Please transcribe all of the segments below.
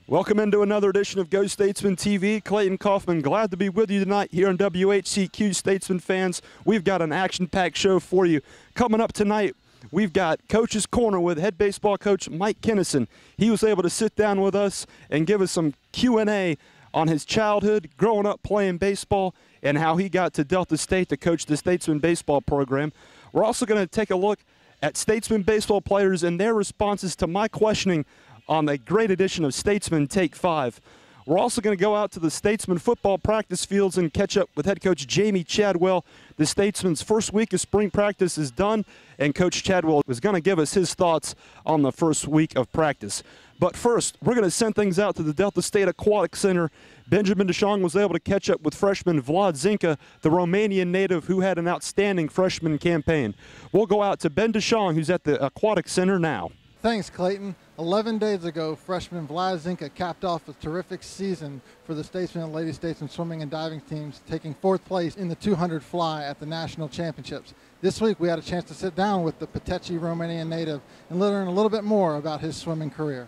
Welcome into another edition of GoStatesmen TV. Clayton Kaufman, glad to be with you tonight here on WHCQ. Statesman fans, we've got an action-packed show for you. Coming up tonight, we've got Coach's Corner with head baseball coach Mike Kinnison. He was able to sit down with us and give us some Q&A on his childhood, growing up playing baseball, and how he got to Delta State to coach the Statesman baseball program. We're also going to take a look at Statesman baseball players and their responses to my questioning on a great edition of Statesman Take 5. We're also going to go out to the Statesman football practice fields and catch up with head coach Jamie Chadwell. The Statesman's first week of spring practice is done, and Coach Chadwell is going to give us his thoughts on the first week of practice. But first, we're going to send things out to the Delta State Aquatic Center. Benjamin DeShong was able to catch up with freshman Vlad Zinca, the Romanian native who had an outstanding freshman campaign. We'll go out to Ben DeShong, who's at the Aquatic Center now. Thanks, Clayton. 11 days ago, freshman Vlad Zinca capped off a terrific season for the Statesman and Lady Statesman swimming and diving teams, taking 4th place in the 200 fly at the national championships. This week, we had a chance to sit down with the Petechi Romanian native and learn a little bit more about his swimming career.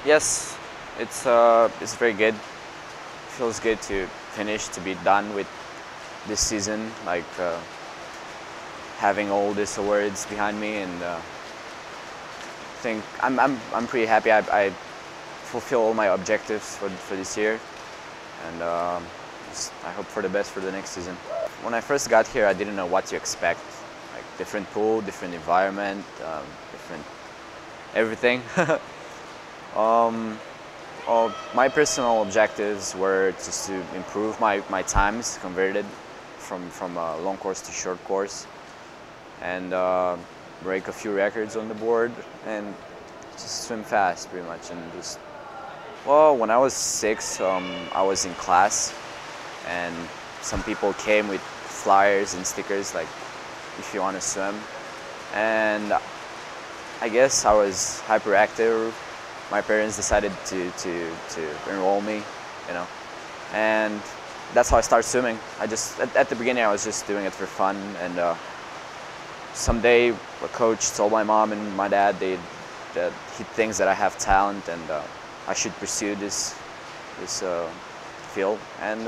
Yes, it's very good. Feels good to finish, to be done with this season, like having all these awards behind me, and think I'm pretty happy. I fulfill all my objectives for this year, and I hope for the best for the next season. When I first got here, I didn't know what to expect. Like different pool, different environment, different everything. My personal objectives were just to improve my times converted from a long course to short course, and break a few records on the board, and just swim fast pretty much. And just, well, when I was 6, I was in class, and some people came with flyers and stickers like, if you want to swim, and I guess I was hyperactive. My parents decided to enroll me, you know, and that's how I started swimming. At the beginning I was just doing it for fun, and someday a coach told my mom and my dad that he thinks that I have talent, and I should pursue this field. And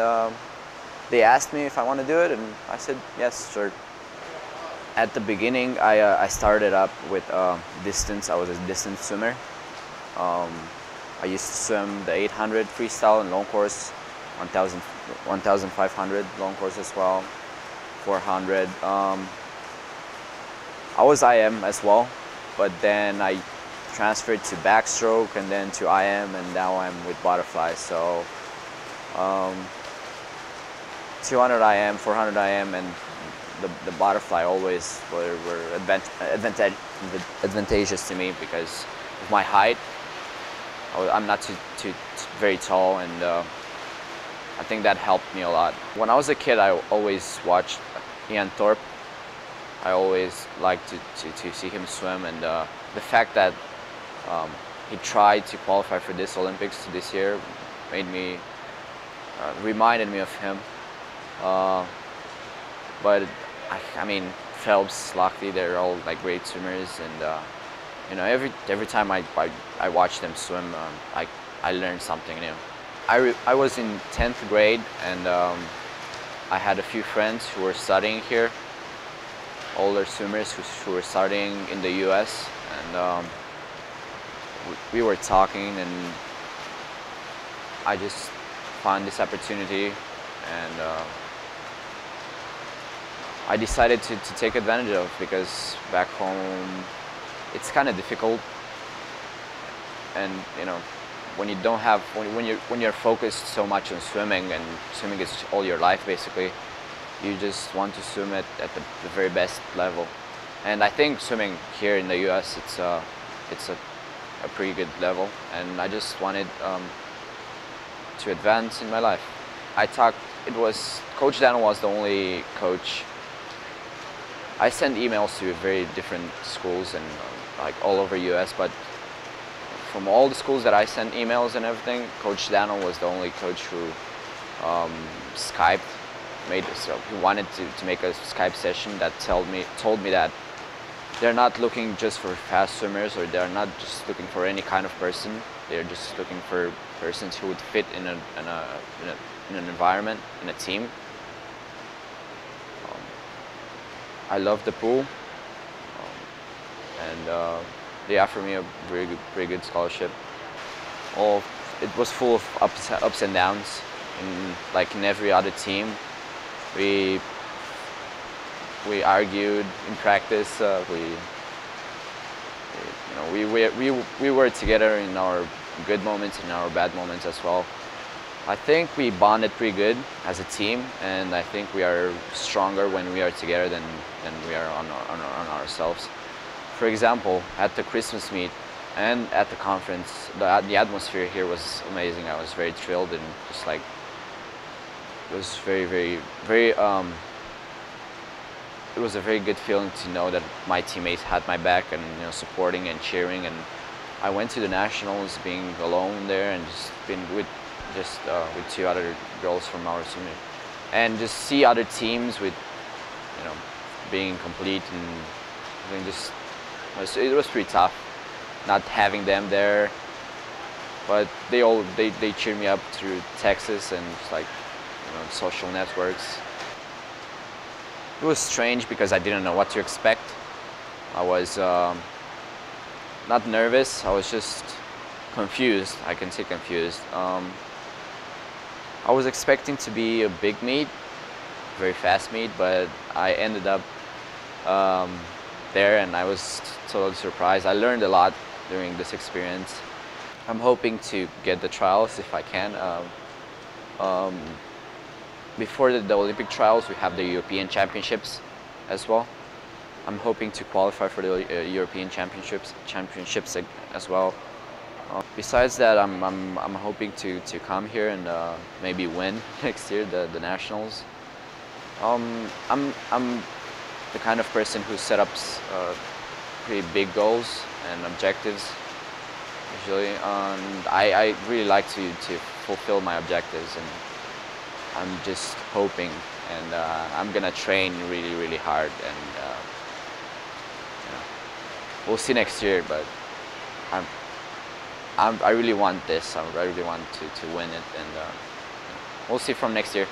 they asked me if I want to do it, and I said yes, sure. At the beginning, I started up with distance. I was a distance swimmer. I used to swim the 800 freestyle and long course, 1,500 long course as well, 400. I was IM as well, but then I transferred to backstroke and then to IM, and now I'm with butterfly. So 200 IM, 400 IM, and the butterfly always were advantageous to me because of my height. I'm not too very tall, and I think that helped me a lot. When I was a kid, I always watched Ian Thorpe. I always liked to see him swim, and the fact that he tried to qualify for this Olympics this year reminded me of him. But I mean, Phelps, Lockley, they're all like great swimmers, and you know, every time I watch them swim, I learn something new. I was in 10th grade, and I had a few friends who were studying here, older swimmers who were studying in the US, and we were talking, and I just found this opportunity, and I decided to take advantage of, because back home it's kind of difficult, and you know, when you don't have when you're focused so much on swimming, and swimming is all your life basically, you just want to swim at the very best level. And I think swimming here in the US, it's a pretty good level, and I just wanted to advance in my life. Coach Daniel was the only coach. I sent emails to very different schools and like all over US, but from all the schools that I sent emails and everything, Coach Daniel was the only coach who Skyped. He wanted to make a Skype session that told me that they're not looking just for fast swimmers, or they're not just looking for any kind of person. They're just looking for persons who would fit in an environment, in a team. I love the pool, and they offered me a very good scholarship. It was full of ups and downs. Like in every other team, we argued in practice. We were together in our good moments and our bad moments as well. I think we bonded pretty good as a team, and I think we are stronger when we are together than we are on ourselves. For example, at the Christmas meet and at the conference, the atmosphere here was amazing. I was very thrilled, and just like it was very it was a very good feeling to know that my teammates had my back and supporting and cheering. And I went to the nationals being alone there and just been with two other girls from our team, and just see other teams with being complete, and I think it was pretty tough not having them there. But they cheered me up through Texas and just like social networks. It was strange because I didn't know what to expect. I was not nervous, I was just confused. I can say confused. I was expecting to be a big meet, very fast meet, but I ended up there, and I was totally surprised. I learned a lot during this experience. I'm hoping to get the trials if I can. Before the Olympic trials, we have the European Championships as well. I'm hoping to qualify for the European Championships as well. Besides that, I'm hoping to come here and maybe win next year the nationals. I'm the kind of person who set up pretty big goals and objectives usually, and I really like to fulfill my objectives, and I'm just hoping, and I'm gonna train really hard, and we'll see next year. But I really want this. I really want to win it, and we'll see from next year.